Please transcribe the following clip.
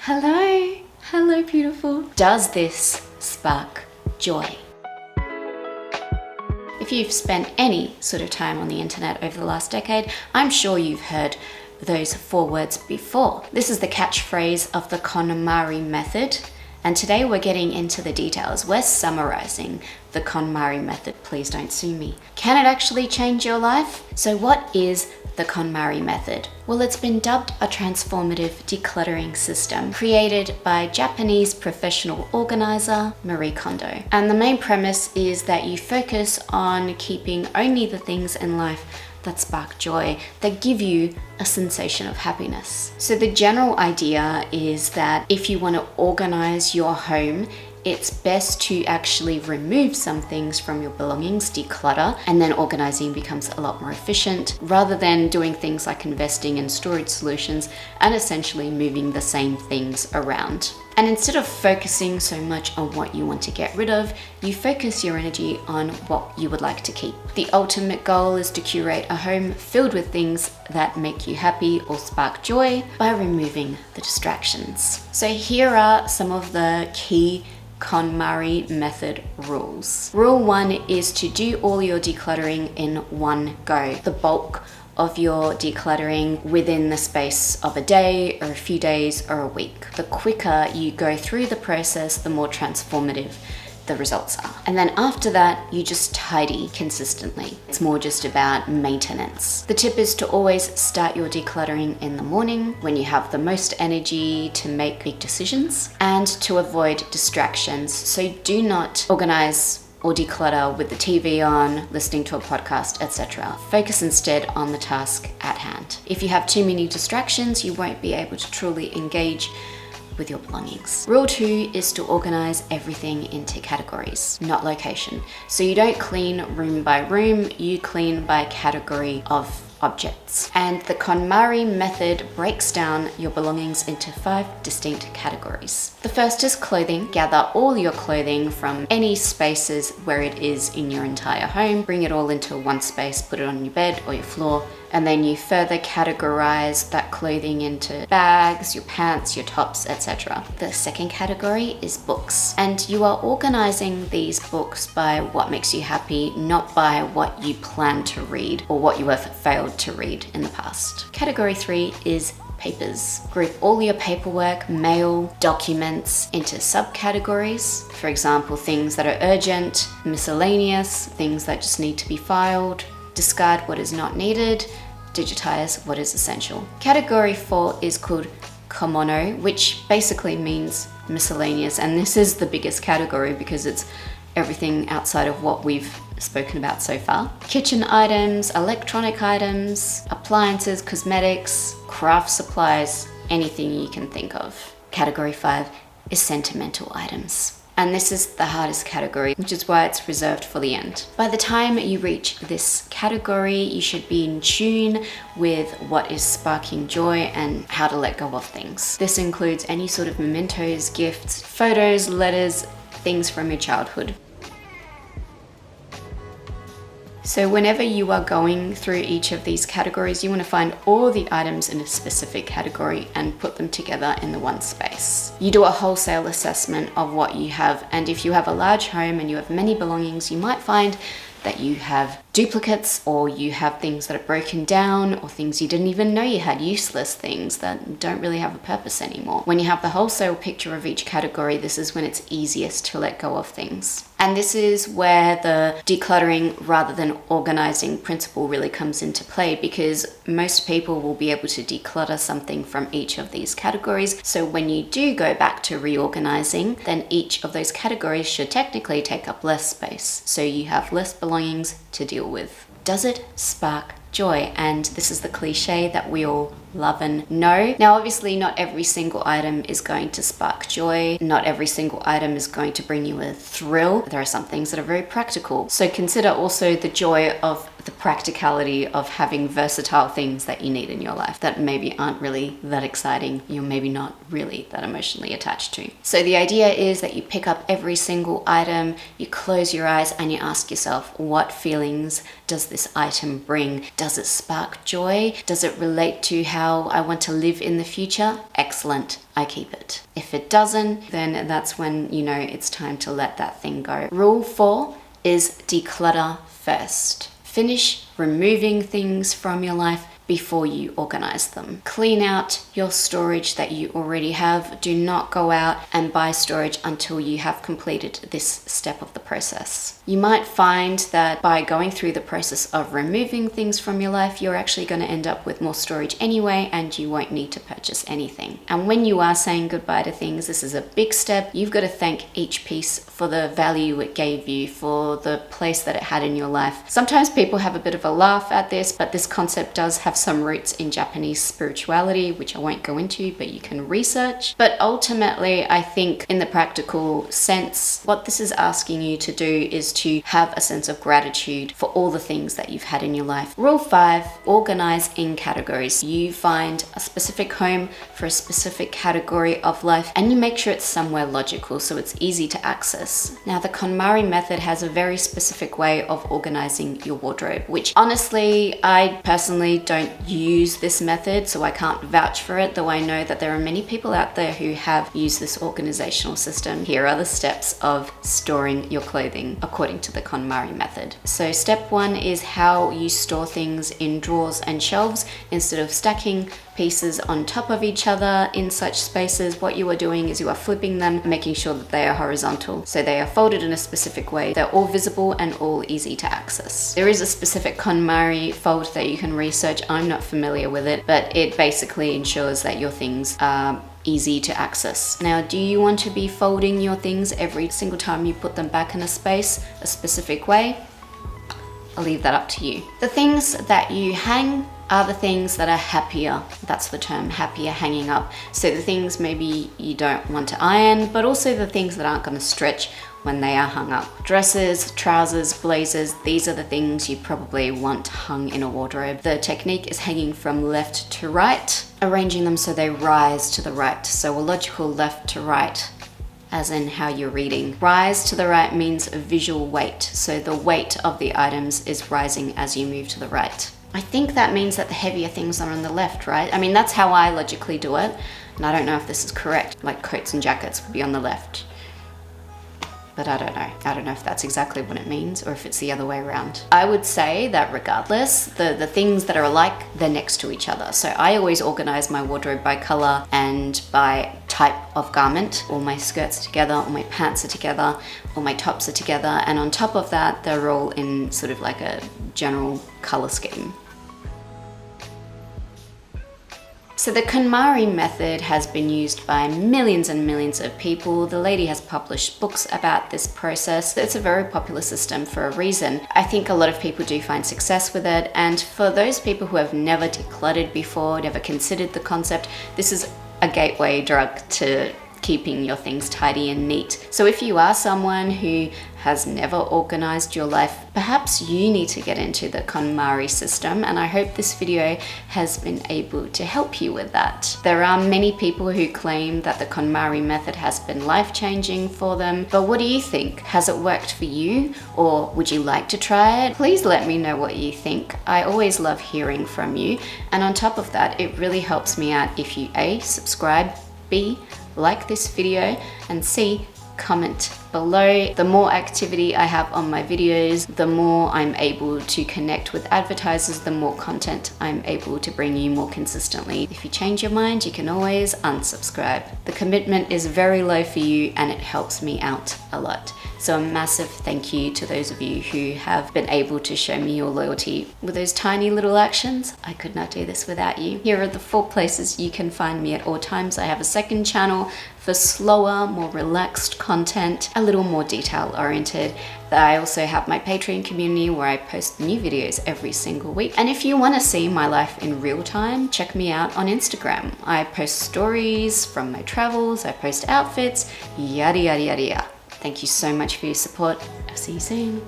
Hello, hello beautiful. Does this spark joy? If you've spent any sort of time on the internet over the last decade, I'm sure you've heard those 4 words before. This is the catchphrase of the KonMari method, and today we're getting into the details. We're summarizing the KonMari method. Please don't sue me. Can it actually change your life? So what is the KonMari method? Well, it's been dubbed a transformative decluttering system created by Japanese professional organizer Marie Kondo. And the main premise is that you focus on keeping only the things in life that spark joy, that give you a sensation of happiness. So the general idea is that if you want to organize your home, it's best to actually remove some things from your belongings, declutter, and then organizing becomes a lot more efficient rather than doing things like investing in storage solutions and essentially moving the same things around. And instead of focusing so much on what you want to get rid of, you focus your energy on what you would like to keep. The ultimate goal is to curate a home filled with things that make you happy or spark joy by removing the distractions. So here are some of the key KonMari method rules. Rule 1 is to do all your decluttering in one go. The bulk of your decluttering within the space of a day or a few days or a week. The quicker you go through the process, the more transformative the results are. And then after that, you just tidy consistently. It's more just about maintenance. The tip is to always start your decluttering in the morning when you have the most energy to make big decisions and to avoid distractions. So do not organize or declutter with the TV on, listening to a podcast, etc. Focus instead on the task at hand. If you have too many distractions, you won't be able to truly engage with your belongings. Rule 2 is to organize everything into categories, not location. So you don't clean room by room, you clean by category of objects. And the KonMari method breaks down your belongings into 5 distinct categories. The first is clothing. Gather all your clothing from any spaces where it is in your entire home, bring it all into one space, put it on your bed or your floor, and then you further categorize that clothing into bags, your pants, your tops, etc. The second category is books, and you are organizing these books by what makes you happy, not by what you plan to read or what you have failed to read in the past. Category 3 is papers. Group all your paperwork, mail, documents into subcategories. For example, things that are urgent, miscellaneous, things that just need to be filed. Discard what is not needed, digitize what is essential. Category 4 is called komono, which basically means miscellaneous, and this is the biggest category because it's everything outside of what we've spoken about so far. Kitchen items, electronic items, appliances, cosmetics, craft supplies, anything you can think of. Category 5 is sentimental items. And this is the hardest category, which is why it's reserved for the end. By the time you reach this category, you should be in tune with what is sparking joy and how to let go of things. This includes any sort of mementos, gifts, photos, letters, things from your childhood. So whenever you are going through each of these categories, you want to find all the items in a specific category and put them together in the one space. You do a wholesale assessment of what you have, and if you have a large home and you have many belongings, you might find that you have duplicates, or you have things that are broken down, or things you didn't even know you had, useless things that don't really have a purpose anymore. When you have the wholesale picture of each category, this is when it's easiest to let go of things. And this is where the decluttering rather than organizing principle really comes into play, because most people will be able to declutter something from each of these categories. So when you do go back to reorganizing, then each of those categories should technically take up less space. So you have less belongings to deal with. Does it spark joy? And this is the cliche that we all love and know. Now, obviously, not every single item is going to spark joy. Not every single item is going to bring you a thrill. There are some things that are very practical. So consider also the joy of the practicality of having versatile things that you need in your life that maybe aren't really that exciting, you're maybe not really that emotionally attached to. So the idea is that you pick up every single item, you close your eyes and you ask yourself, what feelings does this item bring? Does it spark joy? Does it relate to how how I want to live in the future, excellent, I keep it. If it doesn't, then that's when you know it's time to let that thing go. Rule 4 is declutter first. Finish removing things from your life before you organize them. Clean out your storage that you already have. Do not go out and buy storage until you have completed this step of the process. You might find that by going through the process of removing things from your life, you're actually going to end up with more storage anyway, and you won't need to purchase anything. And when you are saying goodbye to things, this is a big step. You've got to thank each piece for the value it gave you, for the place that it had in your life. Sometimes people have a bit of a laugh at this, but this concept does have some roots in Japanese spirituality, which I won't go into, but you can research. But ultimately, I think in the practical sense, what this is asking you to do is to have a sense of gratitude for all the things that you've had in your life. Rule 5, organize in categories. You find a specific home for a specific category of life, and you make sure it's somewhere logical so it's easy to access. Now, the KonMari method has a very specific way of organizing your wardrobe, which honestly, I personally don't use this method, so I can't vouch for it, though I know that there are many people out there who have used this organizational system. Here are the steps of storing your clothing according to the KonMari method. So step 1 is how you store things in drawers and shelves. Instead of stacking pieces on top of each other in such spaces, what you are doing is you are flipping them, making sure that they are horizontal. So they are folded in a specific way. They're all visible and all easy to access. There is a specific KonMari fold that you can research. I'm not familiar with it, but it basically ensures that your things are easy to access. Now, do you want to be folding your things every single time you put them back in a space, a specific way? I'll leave that up to you. The things that you hang are the things that are happier. That's the term, happier hanging up. So the things maybe you don't want to iron, but also the things that aren't going to stretch when they are hung up. Dresses, trousers, blazers, these are the things you probably want hung in a wardrobe. The technique is hanging from left to right, arranging them so they rise to the right. So a logical left to right, as in how you're reading. Rise to the right means visual weight. So the weight of the items is rising as you move to the right. I think that means that the heavier things are on the left, right? I mean, that's how I logically do it. And I don't know if this is correct. Like coats and jackets would be on the left. But I don't know. I don't know if that's exactly what it means or if it's the other way around. I would say that regardless, the things that are alike, they're next to each other. So I always organize my wardrobe by color and by type of garment. All my skirts are together, all my pants are together, all my tops are together. And on top of that, they're all in sort of like a general color scheme. So the KonMari method has been used by millions and millions of people. The lady has published books about this process. It's a very popular system for a reason. I think a lot of people do find success with it. And for those people who have never decluttered before, never considered the concept, this is a gateway drug to keeping your things tidy and neat. So if you are someone who has never organized your life, perhaps you need to get into the KonMari system, and I hope this video has been able to help you with that. There are many people who claim that the KonMari method has been life-changing for them, but what do you think? Has it worked for you, or would you like to try it? Please let me know what you think. I always love hearing from you, and on top of that, it really helps me out if you A, subscribe, B, like this video, and C, comment below. The more activity I have on my videos, the more I'm able to connect with advertisers, the more content I'm able to bring you more consistently. If you change your mind, you can always unsubscribe. The commitment is very low for you and it helps me out a lot. So a massive thank you to those of you who have been able to show me your loyalty with those tiny little actions. I could not do this without you. Here are the 4 places you can find me at all times. I have a second channel for slower, more relaxed content, a little more detail oriented. I also have my Patreon community where I post new videos every single week. And if you want to see my life in real time, check me out on Instagram. I post stories from my travels, I post outfits, yada, yada, yada, yada. Thank you so much for your support. I'll see you soon.